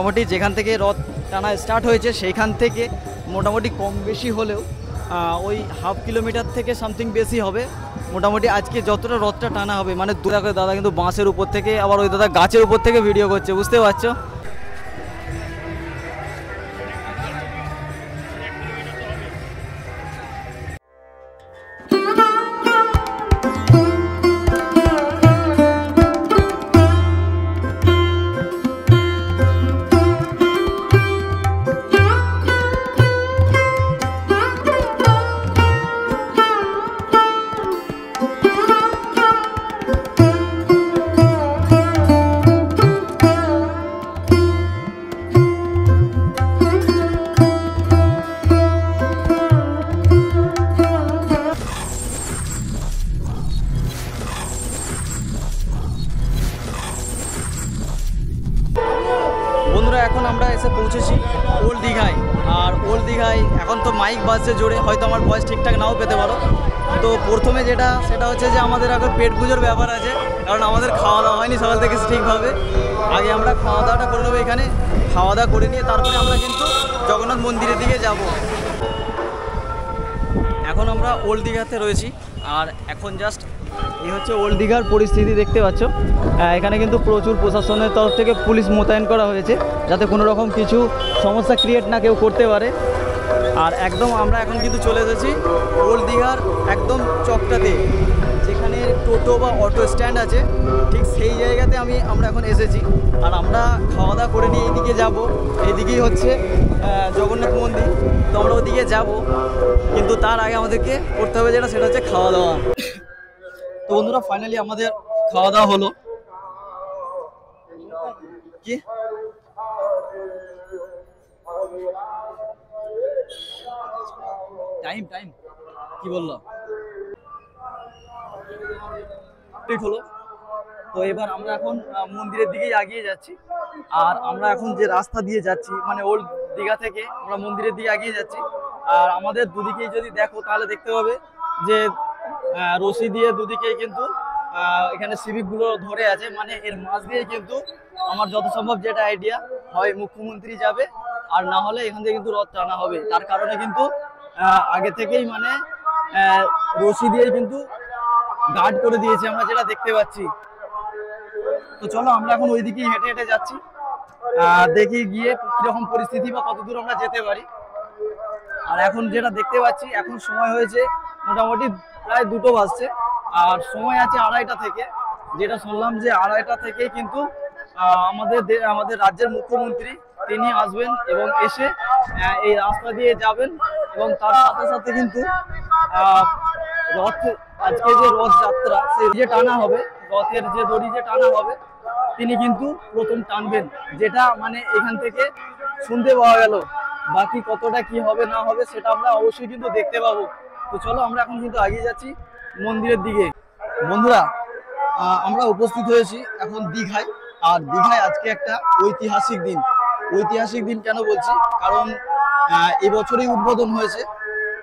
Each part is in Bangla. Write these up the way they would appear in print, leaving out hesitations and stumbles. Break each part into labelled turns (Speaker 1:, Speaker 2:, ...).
Speaker 1: মোটামুটি যেখান থেকে রথ টানা স্টার্ট হয়েছে সেইখান থেকে মোটামুটি কম বেশি হলেও ওই হাফ কিলোমিটার থেকে সামথিং বেশি হবে। মোটামুটি আজকে যতটা রথটা টানা হবে, মানে দাদা কিন্তু বাঁশের উপর থেকে, আবার ওই দাদা গাছের উপর থেকে ভিডিও করছে, বুঝতে পারছো। বন্ধুরা এখন আমরা এসে পৌঁছেছি ওল্ড দীঘায়। আর ওল্ড দীঘায় এখন তো মাইক বাজছে জোরে, হয়তো আমার ভয়েস ঠিকঠাক নাও পেতে পারো। তো প্রথমে সেটা হচ্ছে যে আমাদের এখন পেট পুজোর ব্যাপার আছে, কারণ আমাদের খাওয়া দাওয়া হয়নি সকাল থেকে ঠিকভাবে। আগে আমরা খাওয়া দাওয়াটা করে নেবো এখানে, খাওয়া দাওয়া করে নিয়ে তারপরে আমরা কিন্তু জগন্নাথ মন্দিরের দিকে যাব। এখন আমরা ওল্ড দীঘাতে রয়েছি, আর এখন জাস্ট এই হচ্ছে ওল্ড দীঘার পরিস্থিতি, দেখতে পাচ্ছ। এখানে কিন্তু প্রচুর প্রশাসনের তরফ থেকে পুলিশ মোতায়েন করা হয়েছে, যাতে কোনো রকম কিছু সমস্যা ক্রিয়েট না কেউ করতে পারে। আর একদম আমরা এখন কিন্তু চলে এসেছি ওল্ড দীঘার একদম চকটাতে, যেখানে টোটো বা অটো স্ট্যান্ড আছে, ঠিক সেই জায়গাতে আমরা এখন এসেছি। আর আমরা খাওয়া দাওয়া করে নিয়ে এইদিকে যাব, এইদিকেই হচ্ছে জগন্নাথ মন্দির। তো আমরা ওদিকে যাব, কিন্তু তার আগে আমাদেরকে করতে হবে সেটা হচ্ছে খাওয়া দাওয়া। তো বন্ধুরা ফাইনালি আমাদের খাওয়া দাওয়া হলো। কি টাইম কি বললো ঠিক হলো। তো এবার আমরা এখন মন্দিরের দিকেই এগিয়ে যাচ্ছি। আর আমরা এখন যে রাস্তা দিয়ে যাচ্ছি, মানে ওল্ড দীঘা থেকে আমরা মন্দিরের দিকে এগিয়ে যাচ্ছি। আর আমাদের দুদিকেই যদি দেখো তাহলে দেখতে পাবে যে রশি দিয়ে দুদিকেই কিন্তু এখানে সিভিকগুলো ধরে আছে, মানে এর মাঝ দিয়ে কিন্তু আমার যত সম্ভব যেটা আইডিয়া হয় মুখ্যমন্ত্রী যাবে, আর না হলে এখান থেকে কিন্তু রথ টানা হবে। তার কারণে কিন্তু আগে থেকেই মানে রশি দিয়ে কিন্তু গার্ড করে দিয়েছে, আমরা যেটা দেখতে পাচ্ছি। তো চলো আমরা এখন ওইদিকেই হেঁটে হেঁটে যাচ্ছি, দেখি গিয়ে কিরকম পরিস্থিতি বা কত দূর আমরা যেতে পারি। আর এখন যেটা দেখতে পাচ্ছি, এখন সময় হয়েছে মোটামুটি প্রায় 2টো বাজছে, আর সময় আছে 2:30 থেকে। যেটা শুনলাম যে 2:30 থেকে কিন্তু আমাদের রাজ্যের মুখ্যমন্ত্রী তিনি আসবেন এবং এসে এই রাস্তা দিয়ে যাবেন, এবং তার সাথে সাথে কিন্তু আজকে যে রথযাত্রা সেই যে টানা হবে, রথের যে দড়ি যে টানা হবে, তিনি কিন্তু প্রথম টানবেন, যেটা মানে এখান থেকে শুনতে পাওয়া গেল। বাকি কতটা কি হবে না হবে সেটা আমরা অবশ্যই কিন্তু দেখতে পাবো। তো চলো আমরা এখন কিন্তু এগিয়ে যাচ্ছি মন্দিরের দিকে। বন্ধুরা আমরা উপস্থিত হয়েছি এখন দীঘায়। আর দীঘায় আজকে একটা ঐতিহাসিক দিন। ঐতিহাসিক দিন কেন বলছি, কারণ এবছরই উদ্বোধন হয়েছে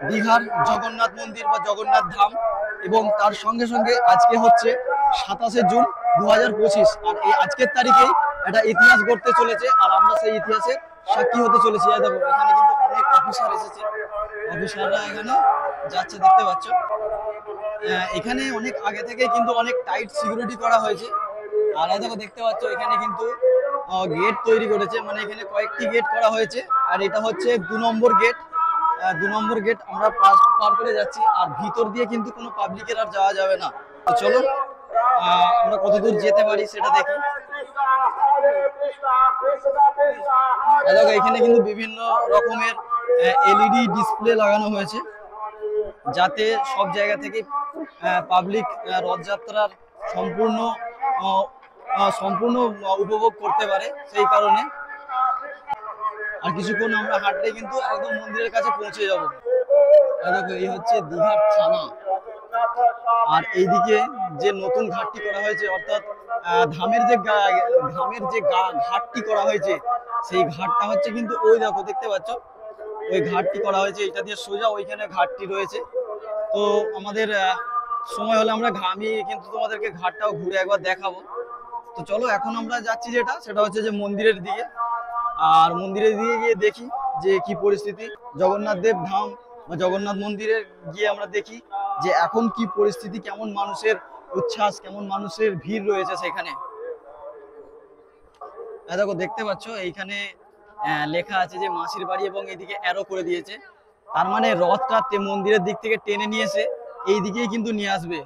Speaker 1: দীঘার জগন্নাথ মন্দির বা জগন্নাথ ধাম, এবং তার সঙ্গে সঙ্গে আজকে হচ্ছে 27শে জুন 2025। আর এই আজকের তারিখেই একটা ইতিহাস গড়তে চলেছে, আর আমরা সেই ইতিহাসের সাক্ষী হতে চলেছি। দেখো এখানে কিন্তু অনেক অফিসার এসেছে, অফিসাররা এখানে যাচ্ছে, দেখতে পাচ্ছ। এখানে অনেক আগে থেকে কিন্তু অনেক টাইট সিকিউরিটি করা হয়েছে। আর দেখো দেখতে পাচ্ছ এখানে কিন্তু গেট তৈরি করেছে, মানে এখানে কয়েকটি গেট করা হয়েছে। আর এটা হচ্ছে 2 নম্বর গেট। 2 নম্বর গেট আমরা পার করে যাচ্ছি, আর ভিতর দিয়ে কিন্তু কোনো পাবলিকের আর যাওয়া যাবে না। তো চলো আমরা কতদূর যেতে পারি সেটা দেখি। দেখো এখানে কিন্তু বিভিন্ন রকমের এলইডি ডিসপ্লে লাগানো হয়েছে, যাতে সব জায়গা থেকে পাবলিক রথযাত্রার সম্পূর্ণ উপভোগ করতে পারে, সেই কারণে। আর কিছুক্ষণ আমরা হাঁটলে কিন্তু একদম মন্দিরের কাছে পৌঁছে যাব। দেখো এই হচ্ছে দীঘার থানা। আর এইদিকে যে নতুন ঘাটটি করা হয়েছে, অর্থাৎ ধামের যে ঘাটটি করা হয়েছে, সেই ঘাটটা হচ্ছে কিন্তু ওই দেখো দেখতে পাচ্ছ, ওই ঘাটটি করা হয়েছে। এটা দিয়ে সোজা ওইখানে ঘাটটি রয়েছে। তো আমাদের সময় হলে আমি কিন্তু তোমাদেরকে ঘাটটাও ঘুরে একবার দেখাবো। তো চলো এখন আমরা যাচ্ছি সেটা হচ্ছে যে মন্দিরের দিকে। আর মন্দিরে দিয়ে গিয়ে দেখি যে কি পরিস্থিতি। জগন্নাথ দেব ধাম বা জগন্নাথ মন্দিরে গিয়ে আমরা দেখি যে এখন কি পরিস্থিতি, কেমন মানুষের উচ্ছ্বাস, কেমন মানুষের ভিড় রয়েছে সেখানে। দেখো দেখতে পাচ্ছ এইখানে লেখা আছে যে মাসির বাড়ি এবং এইদিকে অ্যারো করে দিয়েছে, তার মানে রথটা মন্দিরের দিক থেকে টেনে নিয়ে এসে এই দিকেই কিন্তু নিয়ে আসবে।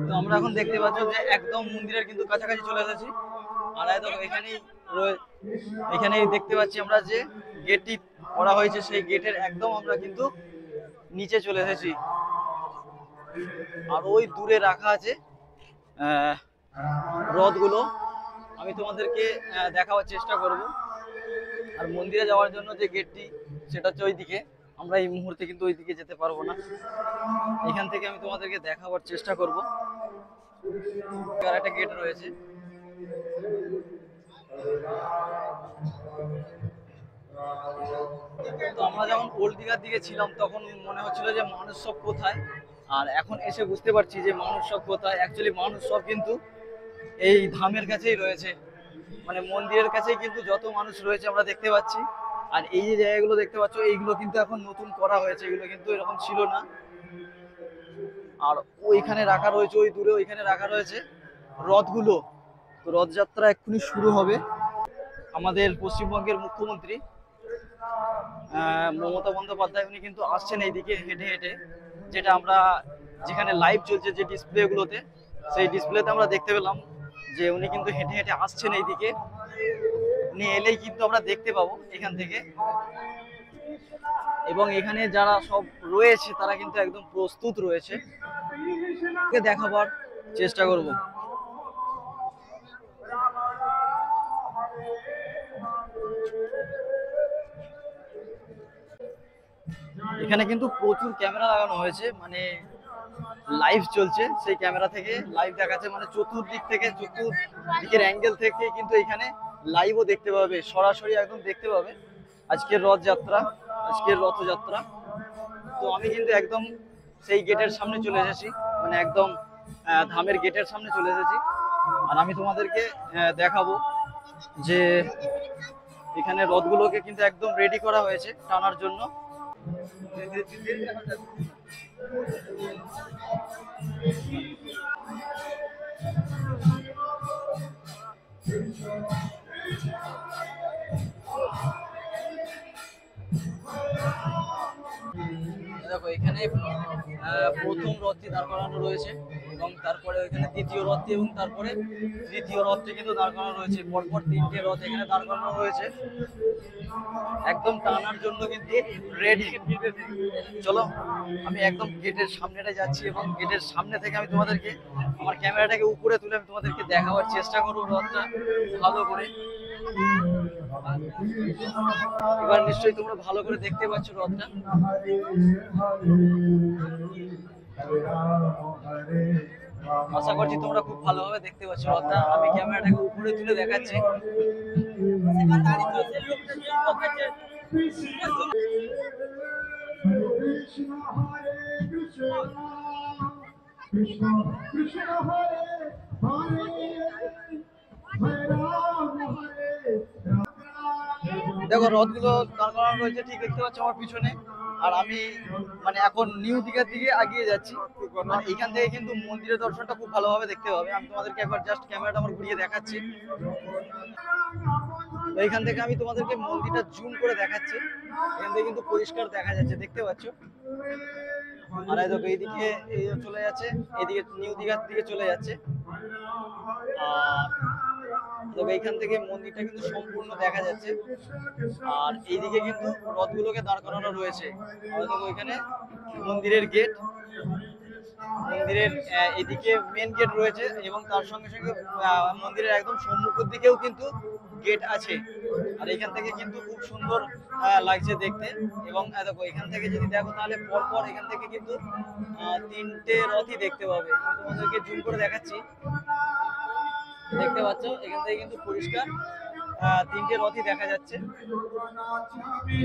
Speaker 1: তো আমরা এখন দেখতে পাচ্ছ যে একদম মন্দিরের কিন্তু কাছাকাছি চলে এসেছি। আর দেখো এখানেই দেখতে পাচ্ছি আমরা যে গেটটি করা হয়েছে, সেই গেটের একদম আমরা কিন্তু নিচে চলে এসেছি। আর ওই দূরে রাখা আছে রথগুলো, আমি তোমাদেরকে দেখাবার চেষ্টা করব। আর মন্দিরে যাওয়ার জন্য যে গেটটি সেটা হচ্ছে ওইদিকে, আমরা এই মুহূর্তে কিন্তু ওইদিকে যেতে পারবো না। এখান থেকে আমি তোমাদেরকে দেখাবার চেষ্টা করব। আর একটা গেট রয়েছে। তো আমরা যখন ওল্ড দীঘার দিকে ছিলাম তখন মনে হচ্ছিল যে মানুষ সব কোথায়, আর এখন এসে বুঝতে পারছি যে মানুষ সব কোথায়। অ্যাকচুয়ালি মানুষ সব কিন্তু এই ধামের কাছেই রয়েছে, মানে মন্দিরের কাছেই কিন্তু যত মানুষ রয়েছে আমরা দেখতে পাচ্ছি। আর এই যে জায়গাগুলো দেখতে পাচ্ছ এইগুলো কিন্তু এখন নতুন করা হয়েছে, এগুলো কিন্তু এরকম ছিল না। আর ওইখানে রাখা রয়েছে, ওই দূরে ওইখানে রাখা রয়েছে রথগুলো। তো রথযাত্রা এক্ষুনি শুরু হবে। আমাদের পশ্চিমবঙ্গের মুখ্যমন্ত্রী মমতা বন্দ্যোপাধ্যায় উনি কিন্তু আসছেন এইদিকে হেঁটে হেঁটে, যেটা আমরা যেখানে লাইভ চলছে যে ডিসপ্লেগুলোতে, সেই ডিসপ্লেতে আমরা দেখতে পেলাম যে উনি কিন্তু হেঁটে হেঁটে আসছেন এইদিকে। উনি এলেই কিন্তু আমরা দেখতে পাবো এখান থেকে। এবং এখানে যারা সব রয়েছে তারা কিন্তু একদম প্রস্তুত রয়েছে, দেখাবার চেষ্টা করব। এখানে কিন্তু প্রচুর ক্যামেরা লাগানো হয়েছে, মানে লাইভ চলছে, সেই ক্যামেরা থেকে লাইভ দেখাচ্ছে, মানে চতুর্দিকের অ্যাঙ্গেল থেকে কিন্তু এখানে লাইভও দেখতে পাবে, সরাসরি একদম দেখতে পাবে আজকের রথযাত্রা। তো আমি কিন্তু একদম সেই গেটের সামনে চলে এসেছি, মানে একদম ধামের গেটের সামনে চলে এসেছি। আর আমি তোমাদেরকে দেখাবো যে এখানে রথগুলোকে কিন্তু একদম রেডি করা হয়েছে টানার জন্য। দেখো এখানে প্রথম রথটি দাঁড় করানো রয়েছে এবং তারপরে ওইখানে দ্বিতীয় রথটি এবং তারপরে তৃতীয় রথটি কিন্তু দাঁড় করানো রয়েছে। পরপর তিনটে রথ এখানে দাঁড় করানো রয়েছে একদম টানার জন্য কিন্তু রেডি। চলো আমি একদম গেটের সামনেটা যাচ্ছি এবং গেটের সামনে থেকে আমি তোমাদেরকে আমার ক্যামেরাটাকে উপরে তুলে আমি তোমাদেরকে দেখাবার চেষ্টা করবো রথটা ভালো করে। এবার নিশ্চয়ই তোমরা ভালো করে দেখতে পাচ্ছ রথটা। আশা করছি তোমরা খুব ভালোভাবে দেখতে পাচ্ছ রথটা। আমি ক্যামেরাটাকে উপরে তুলে দেখাচ্ছি। দেখো রথগুলো দাঁড় করানো রয়েছে ঠিক দেখতে পাচ্ছ আমার পিছনে। আর আমি মানে এখন নিউ দীঘার দিকে এগিয়ে যাচ্ছি। মানে এইখান থেকে কিন্তু মন্দিরের দর্শনটা খুব ভালোভাবে দেখতে পাবে। আমি তোমাদেরকে একবার জাস্ট ক্যামেরাটা আমার ঘুরিয়ে দেখাচ্ছি। এইখান থেকে আমি তোমাদেরকে মন্দিরটা জুম করে দেখাচ্ছি। এখান থেকে কিন্তু পরিষ্কার দেখা যাচ্ছে, দেখতে পাচ্ছ। আর দেখো এইদিকে চলে যাচ্ছে, এইদিকে নিউ দীঘার দিকে চলে যাচ্ছে। আর তবে এইখান থেকে মন্দিরটা কিন্তু সম্পূর্ণ দেখা যাচ্ছে। আর এইদিকে কিন্তু রথগুলোকে দাঁড় করানো রয়েছে। ওইখানে মন্দিরের গেট, মন্দিরের এদিকে মেন গেট রয়েছে এবং তার সঙ্গে সঙ্গে মন্দিরের একদম সম্মুখের দিকেও কিন্তু গেট আছে। আর এখান থেকে কিন্তু খুব সুন্দর লাগছে দেখতে। এবং দেখো এখান থেকে যদি দেখো তাহলে পরপর এখান থেকে কিন্তু তিনটে রথই দেখতে পাবে। আমি তোমাদেরকে জুম করে দেখাচ্ছি। দেখতে পাচ্ছ এখান থেকে কিন্তু পরিষ্কার তিনটে রথই দেখা যাচ্ছে।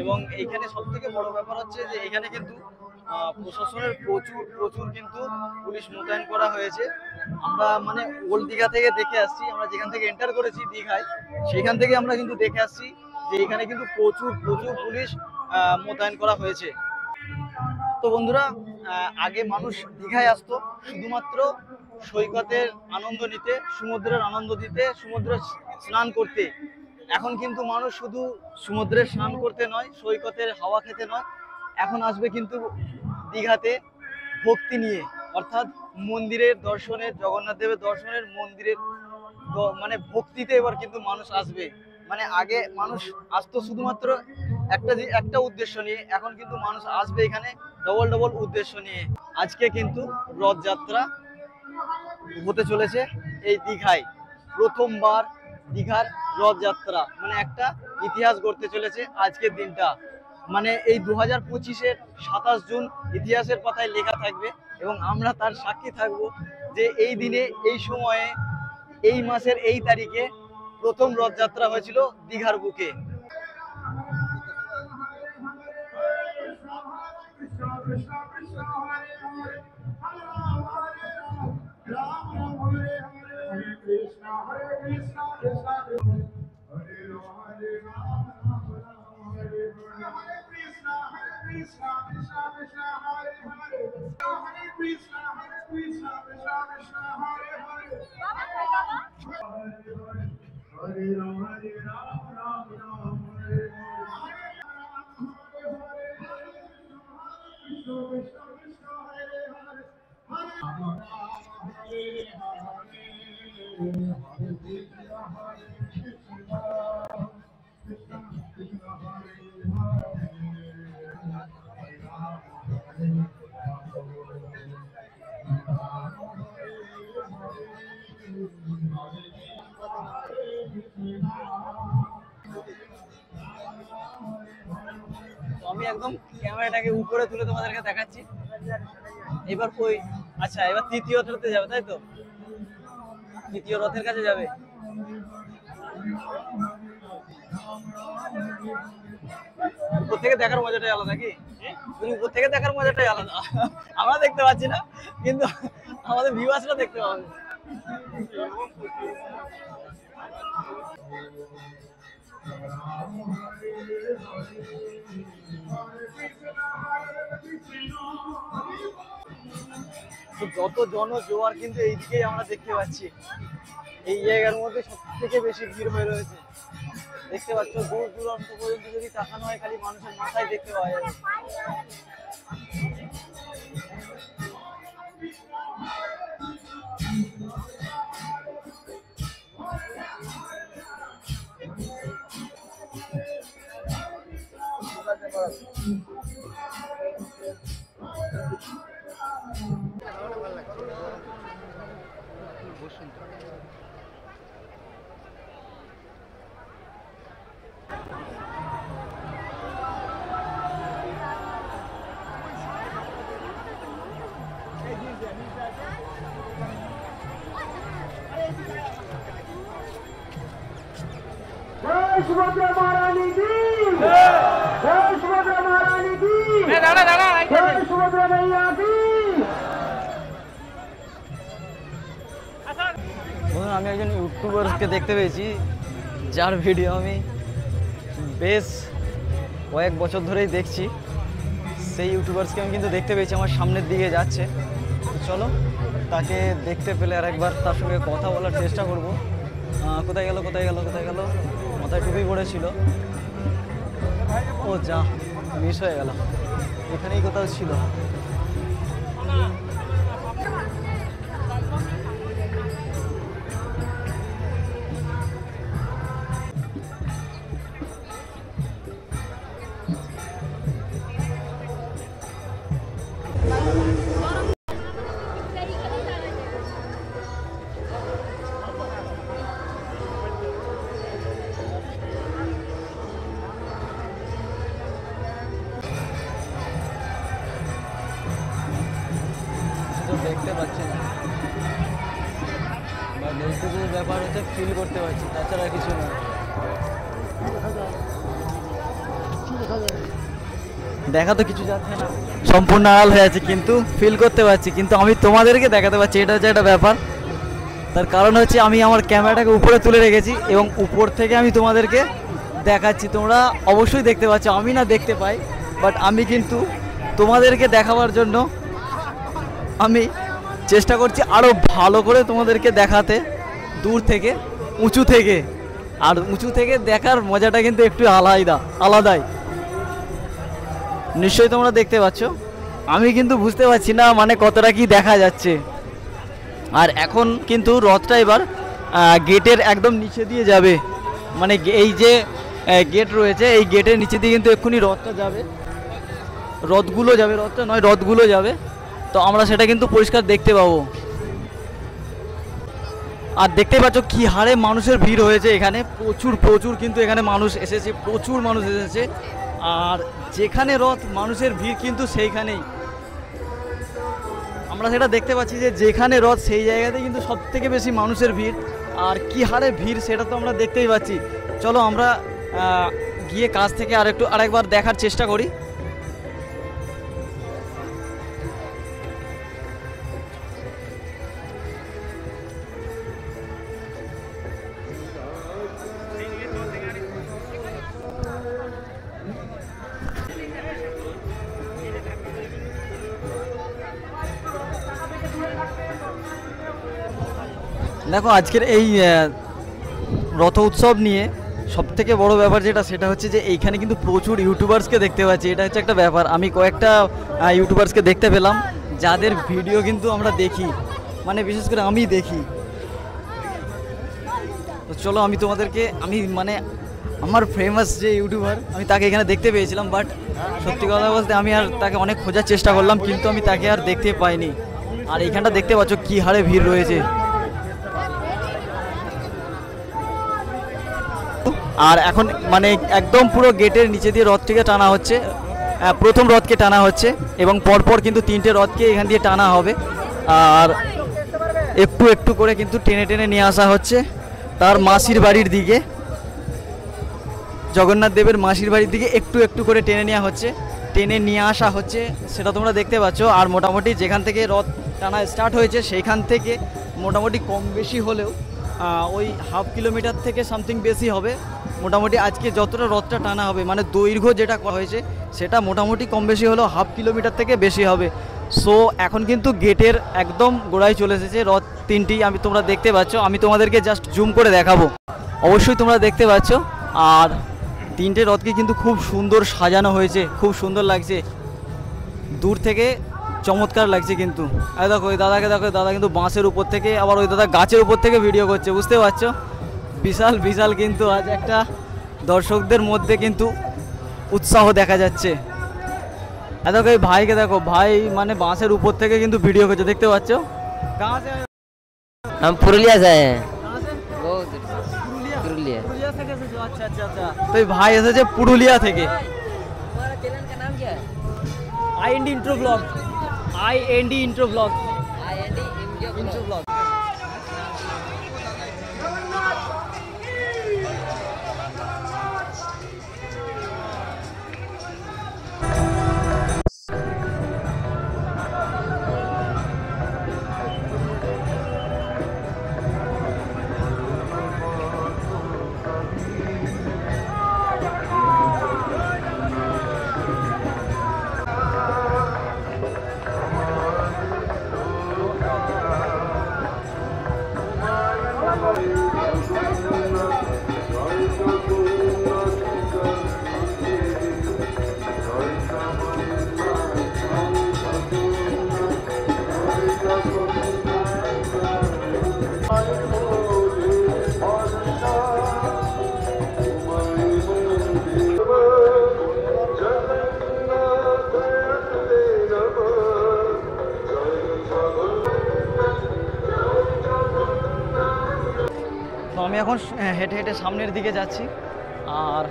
Speaker 1: এবং এইখানে সব থেকে বড় ব্যাপার হচ্ছে যে এখানে কিন্তু প্রশাসনের প্রচুর প্রচুর কিন্তু পুলিশ মোতায়েন করা হয়েছে। আমরা মানে ওল্ড দীঘা থেকে দেখে আসছি, আমরা যেখান থেকে এন্টার করেছি দীঘায় সেখান থেকে আমরা কিন্তু দেখে আসছি যে এখানে কিন্তু প্রচুর প্রচুর পুলিশ মোতায়েন করা হয়েছে। তো বন্ধুরা, আগে মানুষ দীঘায় আসতো শুধুমাত্র সৈকতের আনন্দ নিতে, সমুদ্রের আনন্দ দিতে, সমুদ্রে স্নান করতে। এখন কিন্তু মানুষ শুধু সমুদ্রে স্নান করতে নয়, সৈকতের হাওয়া খেতে নয়, এখন আসবে কিন্তু দীঘাতে ভক্তি নিয়ে, অর্থাৎ মন্দিরের দর্শনের, জগন্নাথ দেবের দর্শনের, মন্দিরের মানে ভক্তিতে এবার কিন্তু মানুষ আসবে। মানে আগে মানুষ আসতো শুধুমাত্র একটা উদ্দেশ্য নিয়ে, এখন কিন্তু মানুষ আসবে এখানে ডবল ডবল উদ্দেশ্য নিয়ে। আজকে কিন্তু রথযাত্রা হতে চলেছে এই দীঘায়, প্রথমবার দীঘার রথযাত্রা, মানে একটা ইতিহাস গড়তে চলেছে আজকের দিনটা। মানে এই 2025-এর 27 জুন ইতিহাসের পাতায় লেখা থাকবে এবং আমরা তার সাক্ষী থাকব যে এই দিনে, এই সময়ে, এই মাসের এই তারিখে প্রথম রথযাত্রা হয়েছিল দীঘার বুকে। আমি একদম ক্যামেরাটাকে উপরে তুলে তোমাদেরকে দেখাচ্ছি। এবার কই, আচ্ছা এবার তৃতীয় রথে যাবে, তাই তো? তৃতীয় রথের কাছে যাবে। উপর থেকে দেখার মজাটাই আলাদা, কি উপর থেকে দেখার মজাটাই আলাদা। আমরা দেখতে পাচ্ছি না, কিন্তু আমাদের ভিউয়ার্সরা দেখতে পাবে। যত জনজোয়ার কিন্তু এইদিকেই আমরা দেখতে পাচ্ছি। এই জায়গার মধ্যে সব থেকে বেশি ভিড় হয়ে রয়েছে। দেখতে পাচ্ছ দূর দূরান্ত পর্যন্ত যদি তাকানো হয় খালি মানুষের মাথায় দেখতে পাওয়া যাবে।
Speaker 2: सुभद्रा महारानी की जय सुभद्रा महारानी की जय सुभद्रा मैया की।
Speaker 1: আমি একজন ইউটিউবারকে দেখতে পেয়েছি যার ভিডিও আমি বেশ কয়েক বছর ধরেই দেখছি। সেই ইউটিউবারকে আমি কিন্তু দেখতে পেয়েছি আমার সামনের দিকে যাচ্ছে। চলো তাকে দেখতে পেলে আর একবার তার সঙ্গে কথা বলার চেষ্টা করব। কোথায় গেল কোথায় গেল কোথায় গেল, মাথায় টুপি পড়েছিল। ও যা মিস হয়ে গেল, এখানেই কোথাও ছিল। দেখতে পাচ্ছি না, এইটুকু ব্যাপার হচ্ছে ফিল করতে পারছি, তাছাড়া কিছু না। দেখা তো কিছু যাচ্ছে না, সম্পূর্ণ আড়াল হয়ে আছে, কিন্তু ফিল করতে পারছি, কিন্তু আমি তোমাদেরকে দেখাতে পারছি, এটা হচ্ছে একটা ব্যাপার। তার কারণ হচ্ছে আমি আমার ক্যামেরাটাকে উপরে তুলে রেখেছি এবং উপর থেকে আমি তোমাদেরকে দেখাচ্ছি। তোমরা অবশ্যই দেখতে পাচ্ছ, আমি না দেখতে পাই, বাট আমি কিন্তু তোমাদেরকে দেখাবার জন্য আমি চেষ্টা করছি আরও ভালো করে তোমাদেরকে দেখাতে, দূর থেকে, উঁচু থেকে। আর উঁচু থেকে দেখার মজাটা কিন্তু একটু আলাদাই। নিশ্চয়ই তোমরা দেখতে পাচ্ছ, আমি কিন্তু বুঝতে পারছি না মানে কতটা কি দেখা যাচ্ছে। আর এখন কিন্তু রথটা এবার গেটের একদম নিচে দিয়ে যাবে, মানে এই যে গেট রয়েছে এই গেটের নিচে দিয়ে কিন্তু এক্ষুনি রথটা যাবে, রথগুলো যাবে। তো আমরা সেটা কিন্তু পরিষ্কার দেখতে পাবো। আর দেখতে পাচ্ছ কি হারে মানুষের ভিড় হয়েছে এখানে, প্রচুর কিন্তু এখানে মানুষ এসেছে, প্রচুর মানুষ এসেছে। আর যেখানে রথ মানুষের ভিড় কিন্তু সেইখানেই আমরা সেটা দেখতে পাচ্ছি, যে যেখানে রথ সেই জায়গাতে কিন্তু সব থেকে বেশি মানুষের ভিড়। আর কি হারে ভিড় সেটা তো আমরা দেখতেই পাচ্ছি। চলো আমরা গিয়ে কাছ থেকে আরেকবার দেখার চেষ্টা করি। দেখো আজকের এই রথ উৎসব নিয়ে সবথেকে বড় ব্যাপার যেটা, সেটা হচ্ছে যে এইখানে কিন্তু প্রচুর ইউটিউবার্সকে দেখতে পাচ্ছি। এটা হচ্ছে একটা ব্যাপার, আমি কয়েকটা ইউটিউবার্সকে দেখতে পেলাম যাদের ভিডিও কিন্তু আমরা দেখি, মানে বিশেষ করে আমি দেখি। তো চলো আমি তোমাদেরকে মানে আমার ফেমাস যে ইউটিউবার আমি তাকে এখানে দেখতে পেয়েছিলাম, বাট সত্যি কথা বলতে আমি আর তাকে অনেক খোঁজার চেষ্টা করলাম, কিন্তু আমি তাকে আর দেখতে পাইনি। আর এইখানটা দেখতে পাচ্ছ কি হারে ভিড় রয়েছে। আর এখন মানে একদম পুরো গেটের নিচে দিয়ে রথটিকে টানা হচ্ছে, প্রথম রথকে টানা হচ্ছে এবং পরপর কিন্তু 3টে রথকে এখান দিয়ে টানা হবে। আর একটু করে কিন্তু টেনে নিয়ে আসা হচ্ছে তার মাসির বাড়ির দিকে, জগন্নাথ দেবের মাসির বাড়ির দিকে একটু করে টেনে নিয়ে আসা হচ্ছে, সেটা তোমরা দেখতে পাচ্ছ। আর মোটামুটি যেখান থেকে রথ টানা স্টার্ট হয়েছে সেইখান থেকে মোটামুটি কম বেশি হলেও ওই হাফ কিলোমিটার থেকে সামথিং বেশি হবে। মোটামুটি আজকে যতটা রথটা টানা হবে, মানে দৈর্ঘ্য যেটা করা হয়েছে সেটা মোটামুটি কম বেশি হলেও হাফ কিলোমিটার থেকে বেশি হবে। সো এখন কিন্তু গেটের একদম গোড়ায় চলে এসেছে রথ 3টি, তোমরা দেখতে পাচ্ছ। আমি তোমাদেরকে জাস্ট জুম করে দেখাবো, অবশ্যই তোমরা দেখতে পাচ্ছ। আর 3টে রথকে কিন্তু খুব সুন্দর সাজানো হয়েছে, খুব সুন্দর লাগছে, দূর থেকে চমৎকার লাগছে। কিন্তু দেখো ওই দাদাকে দেখো, দাদা কিন্তু বাঁশের উপর থেকে, আবার ওই দাদা গাছের উপর থেকে ভিডিও করছে, বুঝতে পারছো। বিশাল কিন্তু আজ একটা দর্শকদের মধ্যে কিন্তু উৎসাহ দেখা যাচ্ছে। দেখো এই ভাইকে দেখো, ভাই মানে বাঁশের উপর থেকে কিন্তু ভিডিও করছে, দেখতে পাচ্ছ।
Speaker 3: পুরুলিয়া যায়,
Speaker 1: আচ্ছা। তো এই ভাই এসেছে পুরুলিয়া থেকে। IND Intro Vlog। আমি এখন হেঁটে সামনের দিকে যাচ্ছি। আর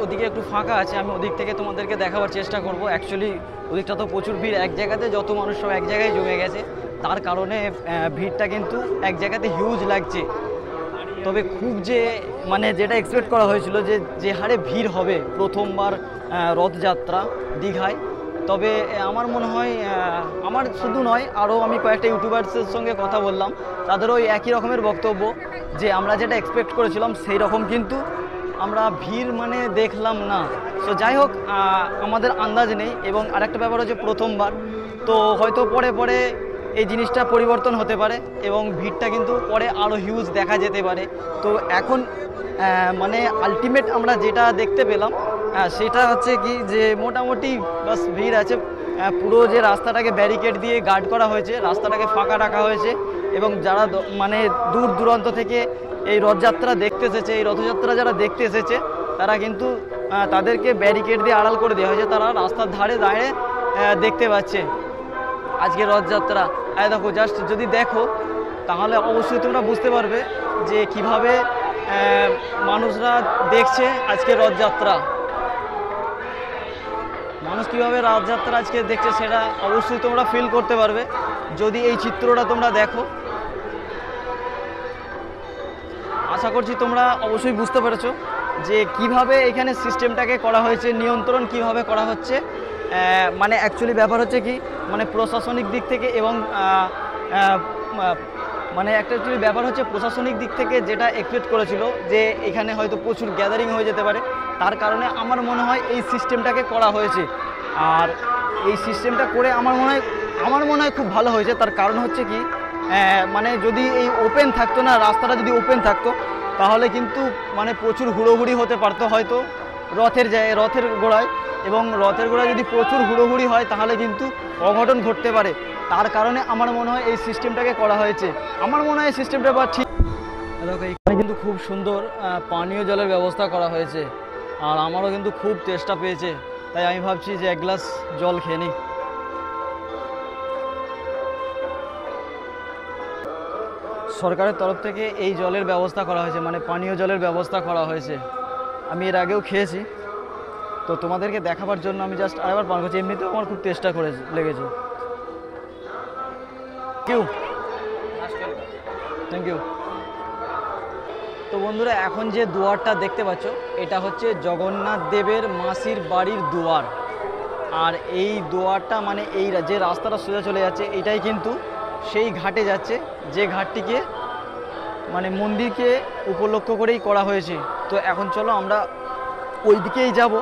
Speaker 1: ওদিকে একটু ফাঁকা আছে, আমি ওদিক থেকে তোমাদেরকে দেখাবার চেষ্টা করব। অ্যাকচুয়ালি ওদিকটা তো প্রচুর ভিড়, এক জায়গাতে যত মানুষ সব এক জায়গায় জমে গেছে, তার কারণে ভিড়টা কিন্তু এক জায়গাতে হিউজ লাগছে। তবে খুব যে মানে যেটা এক্সপেক্ট করা হয়েছিল যে হারে ভিড় হবে প্রথমবার রথযাত্রা দীঘায়, তবে আমার মনে হয় আমার শুধু নয়, আরও আমি কয়েকটা ইউটিউবার্সের সঙ্গে কথা বললাম, তাদেরও ওই একই রকমের বক্তব্য যে আমরা যেটা এক্সপেক্ট করেছিলাম সেই রকম কিন্তু আমরা ভিড় মানে দেখলাম না। তো যাই হোক, আমাদের আন্দাজ নেই। এবং আরেকটা ব্যাপার হচ্ছে প্রথমবার, তো হয়তো পরে পরে এই জিনিসটা পরিবর্তন হতে পারে এবং ভিড়টা কিন্তু পরে আরও হিউজ দেখা যেতে পারে। তো এখন মানে আলটিমেট আমরা যেটা দেখতে পেলাম সেটা হচ্ছে কি যে মোটামুটি বাস ভিড় আছে। পুরো যে রাস্তাটাকে ব্যারিকেড দিয়ে গার্ড করা হয়েছে, রাস্তাটাকে ফাঁকা রাখা হয়েছে এবং যারা মানে দূর দূরান্ত থেকে এই রথযাত্রা দেখতে এসেছে, এই রথযাত্রা যারা দেখতে এসেছে তারা কিন্তু তাদেরকে ব্যারিকেড দিয়ে আড়াল করে দেওয়া হয়েছে, তারা রাস্তার ধারে দাঁড়িয়ে দেখতে পাচ্ছে আজকে রথযাত্রা। দেখো জাস্ট যদি দেখো তাহলে অবশ্যই তোমরা বুঝতে পারবে যে কিভাবে মানুষরা দেখছে আজকে রথযাত্রা, মানুষ কীভাবে রথযাত্রা আজকে দেখছে সেটা অবশ্যই তোমরা ফিল করতে পারবে যদি এই চিত্রটা তোমরা দেখো। আশা করছি তোমরা অবশ্যই বুঝতে পেরেছো যে কিভাবে এখানে সিস্টেমটাকে করা হয়েছে, নিয়ন্ত্রণ কিভাবে করা হচ্ছে। মানে অ্যাকচুয়ালি ব্যাপার হচ্ছে কি মানে প্রশাসনিক দিক থেকে এবং মানে একটা অ্যাকচুয়ালি ব্যাপার হচ্ছে প্রশাসনিক দিক থেকে যেটা এক্সপেক্ট করেছিল যে এখানে হয়তো প্রচুর গ্যাদারিং হয়ে যেতে পারে, তার কারণে আমার মনে হয় এই সিস্টেমটাকে করা হয়েছে। আর এই সিস্টেমটা করে আমার মনে হয় খুব ভালো হয়েছে। তার কারণ হচ্ছে কি মানে যদি এই ওপেন থাকতো না, রাস্তাটা যদি ওপেন থাকতো তাহলে কিন্তু মানে প্রচুর হুড়োহুড়ি হতে পারতো হয়তো রথের গোড়ায়, এবং রথের গোড়ায় যদি প্রচুর হুড়োহুড়ি হয় তাহলে কিন্তু অঘটন ঘটতে পারে। তার কারণে আমার মনে হয় এই সিস্টেমটাকে করা হয়েছে। আমার মনে হয় সিস্টেমটা বা ঠিক। দেখো এখানে কিন্তু খুব সুন্দর পানীয় জলের ব্যবস্থা করা হয়েছে, আর আমারও কিন্তু খুব তেষ্টা পেয়েছে, তাই আমি ভাবছি যে এক গ্লাস জল খেয়ে নিই। সরকারের তরফ থেকে এই জলের ব্যবস্থা করা হয়েছে, মানে পানীয় জলের ব্যবস্থা করা হয়েছে। আমি এর আগেও খেয়েছি, তো তোমাদেরকে দেখাবার জন্য আমি জাস্ট আরেকবার পান করছি। এমনিতেও আমার খুব চেষ্টা লেগেছে। Thank you. তো বন্ধুরা, এখন যে দুয়ারটা দেখতে পাচ্ছ এটা হচ্ছে জগন্নাথ দেবের মাসির বাড়ির দুয়ার। আর এই দুয়ারটা মানে এই যে রাস্তাটা সোজা চলে যাচ্ছে এটাই কিন্তু সেই ঘাটে যাচ্ছে যে ঘাটটিকে মানে মন্দিরকে উপলক্ষ করেই করা হয়েছে। তো এখন চলো আমরা ওই দিকেই যাব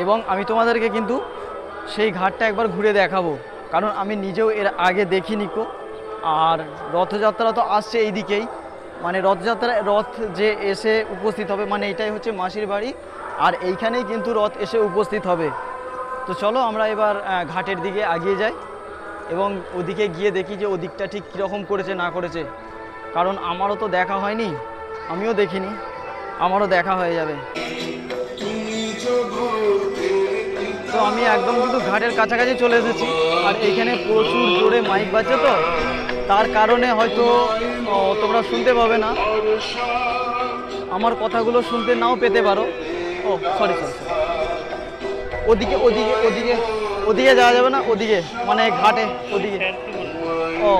Speaker 1: এবং আমি তোমাদেরকে কিন্তু সেই ঘাটটা একবার ঘুরে দেখাবো, কারণ আমি নিজেও এর আগে দেখিনি কো। আর রথযাত্রা তো আসছে এই দিকেই, মানে রথ যে এসে উপস্থিত হবে, মানে এটাই হচ্ছে মাসির বাড়ি আর এইখানেই কিন্তু রথ এসে উপস্থিত হবে। তো চলো আমরা এবার ঘাটের দিকে এগিয়ে যাই এবং ওদিকে গিয়ে দেখি যে ওদিকটা ঠিক কীরকম করেছে না করেছে, কারণ আমারও তো দেখা হয়নি, আমিও দেখিনি, আমারও দেখা হয়ে যাবে। তো আমি একদম কিন্তু ঘাটের কাছাকাছি চলে এসেছি, আর এইখানে প্রচুর জোরে মাইক বাজছে, তো তার কারণে হয়তো তোমরা শুনতে পাবে না, আমার কথাগুলো শুনতে নাও পেতে পারো। ও সরি, ওদিকে যাওয়া যাবে না, ওদিকে মানে ঘাটে ওদিকে। ও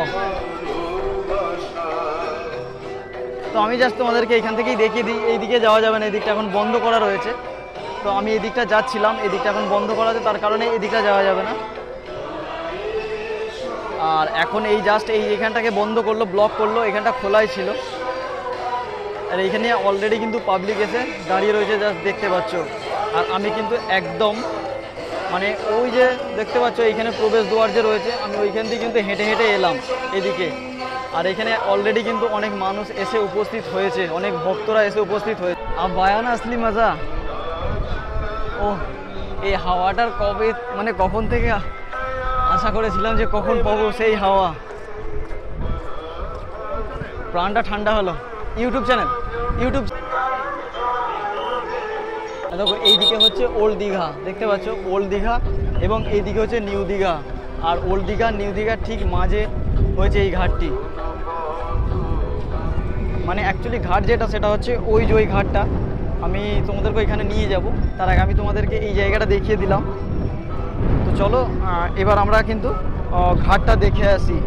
Speaker 1: তো আমি জাস্ট তোমাদেরকে এখান থেকেই দেখিয়ে দিই, এই দিকে যাওয়া যাবে না, এই দিকটা এখন বন্ধ করা রয়েছে। তো আমি এই দিকটা যাচ্ছিলাম, এই দিকটা এখন বন্ধ করা আছে, তার কারণে এই দিকটা যাওয়া যাবে না। আর এখন এই জাস্ট এইখানটাকে বন্ধ করলো, ব্লক করলো, এখানটা খোলাই ছিল। আর এইখানে অলরেডি কিন্তু পাবলিক এসে দাঁড়িয়ে রয়েছে, জাস্ট দেখতে পাচ্ছ। আর আমি কিন্তু একদম মানে ওই যে দেখতে পাচ্ছ এইখানে প্রবেশ দুয়ার যে রয়েছে, আমি ওইখান থেকে কিন্তু হেঁটে হেঁটে এলাম এদিকে। আর এখানে অলরেডি কিন্তু অনেক মানুষ এসে উপস্থিত হয়েছে, অনেক ভক্তরা এসে উপস্থিত হয়েছে। আর বায়ান আসলি মজা। ও এই হাওয়াটার কখন থেকে আশা করেছিলাম যে কখন পাবো সেই হাওয়া, প্রাণটা ঠান্ডা হলো। ইউটিউব দেখো এইদিকে হচ্ছে ওল্ড দীঘা, দেখতে পাচ্ছ ওল্ড দীঘা, এবং এইদিকে হচ্ছে নিউ দীঘা। আর ওল্ড দীঘা নিউ দীঘার ঠিক মাঝে হয়েছে এই ঘাটটি। মানে অ্যাকচুয়ালি ঘাট যেটা সেটা হচ্ছে ওই যে ওই ঘাটটা, আমি তোমাদেরকে এখানে নিয়ে যাব। তার আগে আমি তোমাদেরকে এই জায়গাটা দেখিয়ে দিলাম। তো চলো এবার আমরা কিন্তু ঘাটটা দেখে আসি।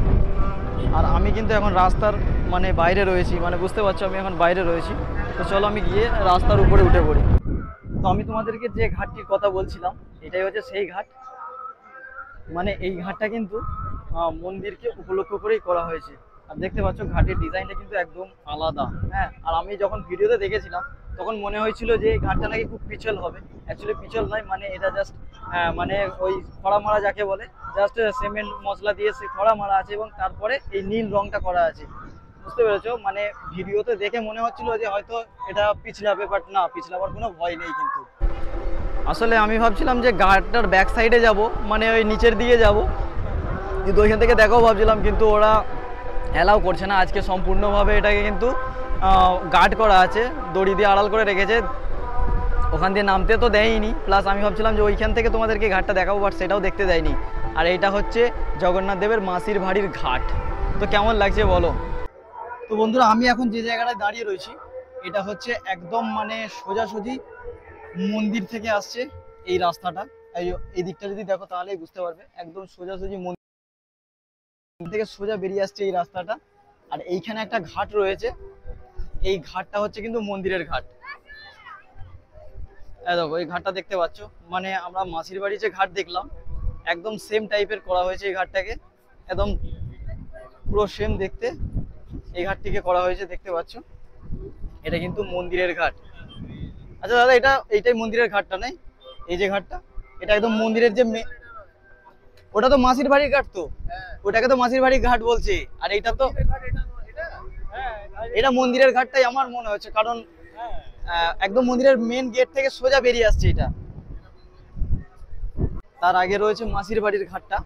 Speaker 1: আর আমি কিন্তু এখন রাস্তার মানে বাইরে রয়েছি, মানে বুঝতে পারছো আমি এখন বাইরে রয়েছি। তো চলো আমি গিয়ে রাস্তার উপরে উঠে পড়ি। তো আমি তোমাদেরকে যে ঘাটটির কথা বলছিলাম এটাই হচ্ছে সেই ঘাট। মানে এই ঘাটটা কিন্তু মন্দিরকে উপলক্ষ করেই করা হয়েছে। আর দেখতে পাচ্ছ ঘাটের ডিজাইনটা কিন্তু একদম আলাদা। হ্যাঁ, আর আমি যখন ভিডিওতে দেখেছিলাম তখন মনে হয়েছিল যে এই ঘাটটা নাকি খুব পিছল হবে। অ্যাকচুয়ালি পিছল নয়, মানে এটা জাস্ট মানে ওই খড়া মারা যাকে বলে, জাস্ট সিমেন্ট মশলা দিয়ে সে খড়া মারা আছে এবং তারপরে এই নীল রংটা করা আছে। বুঝতে পেরেছো? মানে ভিডিওতে দেখে মনে হচ্ছিল যে হয়তো এটা পিছলাবে, বাট না, পিছলাবার কোনো ভয় নেই। কিন্তু আসলে আমি ভাবছিলাম যে ঘাটটার ব্যাক সাইডে যাব, মানে ওই নিচের দিকে যাব, কিন্তু ওইখান থেকে দেখাও ভাবছিলাম, কিন্তু ওরা অ্যালাউ করছে না। আজকে সম্পূর্ণভাবে এটাকে কিন্তু গার্ড করা আছে, দড়ি দিয়ে আড়াল করে রেখেছে, ওখান দিয়ে নামতে তো দেয়নি। প্লাস আমি ভাবছিলাম যে ওইখান থেকে তোমাদেরকে ঘাটটা দেখাবো, বাট সেটাও দেখতে দেয়নি। আর এইটা হচ্ছে জগন্নাথ দেবের মাসির বাড়ির ঘাট। তো কেমন লাগছে বলো? তো বন্ধুরা, আমি এখন যে জায়গাটায় দাঁড়িয়ে রয়েছি এটা হচ্ছে একদম মানে সোজাসুজি মন্দির থেকে আসছে এই রাস্তাটা। এই দিকটা যদি দেখো তাহলেই বুঝতে পারবে, একদম সোজাসুজি মন্দির থেকে সোজা বেরিয়ে আসছে এই রাস্তাটা। আর এইখানে একটা ঘাট রয়েছে, এই ঘাটটা হচ্ছে কিন্তু মন্দিরের ঘাট। দেখো এই ঘাটটা দেখতে পাচ্ছ, মানে আমরা মাসির বাড়ি যে ঘাট দেখলাম একদম সেম টাইপের করা হয়েছে এই ঘাটটাকে, একদম পুরো সেম দেখতে এই ঘাটটিকে করা হয়েছে। দেখতে পাচ্ছ এটা কিন্তু মন্দিরের ঘাট। আচ্ছা দাদা, এইটাই মন্দিরের ঘাটটা নেই? এই যে ঘাটটা, এটা একদম মন্দিরের যে ওটা তো মাসির বাড়ির ঘাট, তো ওটাকে তো মাসির বাড়ির ঘাট বলছে। আর এইটা তো এটা মন্দিরের ঘাটটাই আমার মনে হচ্ছে, কারণ একদম মন্দিরের মেন গেট থেকে সোজা বেরিয়ে আসছে এটা। তার আগে রয়েছে মাসির বাড়ির ঘাটটা।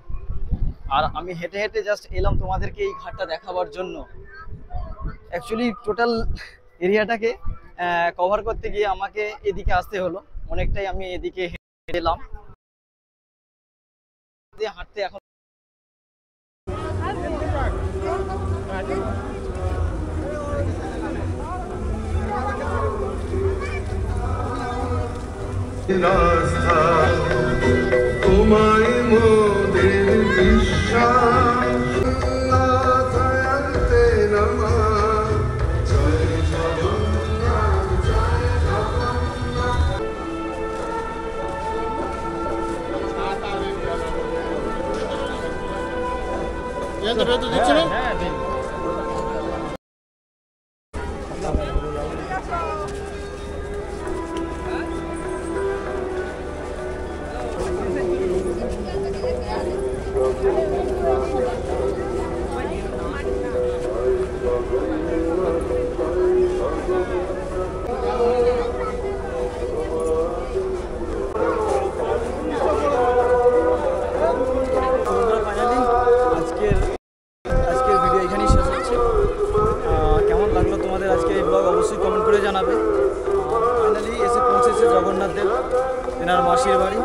Speaker 1: আর আমি হেঁটে হেঁটে জাস্ট এলাম তোমাদেরকে এই ঘাটটা দেখাবার জন্য। অ্যাকচুয়ালি টোটাল এরিয়াটাকে কভার করতে গিয়ে আমাকে এদিকে আসতে হলো অনেকটাই। আমি এদিকে হেঁটে এলাম, হাঁটতে এখন
Speaker 3: রাস্তা তোমায় মোদের বিশ্বাস দয়ালতে নমা জয় জগন্নাথ জয় জগন্নাথ। দিচ্ছে না?
Speaker 1: আজকের ভিডিও এখানেই শেষ হচ্ছে। কেমন লাগলো তোমাদের আজকে এই ব্লগ অবশ্যই কমেন্ট করে জানাবে। ফাইনালি এসে পৌঁছেছে জগন্নাথ দেব এনার মাসির বাড়ি।